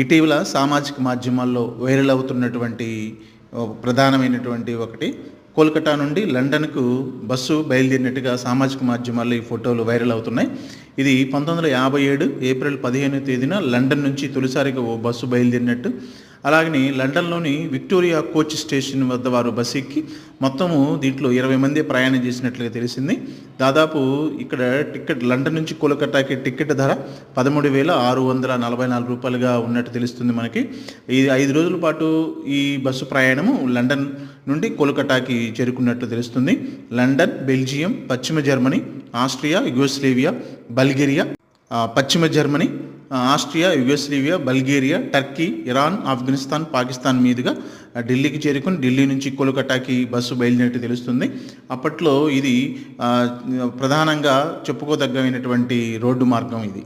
ఇటీవల సామాజిక మాధ్యమాల్లో వైరల్ అవుతున్నటువంటి ప్రధానమైనటువంటి ఒకటి కోల్కతా నుండి లండన్కు బస్సు బయలుదేరినట్టుగా సామాజిక మాధ్యమాల్లో ఈ ఫోటోలు వైరల్ అవుతున్నాయి. ఇది 1957 ఏప్రిల్ 15వ తేదీన లండన్ నుంచి తొలిసారిగా ఓ బస్సు బయలుదేరినట్టు, అలాగని లండన్లోని విక్టోరియా కోచ్ స్టేషన్ వద్ద వారు బస్సు ఎక్కి మొత్తము దీంట్లో 20 మంది ప్రయాణం చేసినట్లుగా తెలిసింది. దాదాపు ఇక్కడ టికెట్ లండన్ నుంచి కోల్కతాకి టికెట్ ధర 13,644 రూపాయలుగా ఉన్నట్టు తెలుస్తుంది మనకి. ఈ 5 రోజుల పాటు ఈ బస్సు ప్రయాణము లండన్ నుండి కోల్కతాకి చేరుకున్నట్లు తెలుస్తుంది. లండన్, బెల్జియం, పశ్చిమ జర్మనీ, ఆస్ట్రియా, యుగోస్లేవియా, బల్గేరియా, పశ్చిమ Germany, Austria, Yugoslavia, Bulgaria, Turkey, Iran, Afghanistan, Pakistan మీదుగా ఢిల్లీకి చేరుకుని ఢిల్లీ నుంచి కోల్కతాకి బస్సు బయలుదేరినట్టు తెలుస్తుంది. అప్పట్లో ఇది ప్రధానంగా చెప్పుకోదగ్గమైనటువంటి రోడ్డు మార్గం ఇది.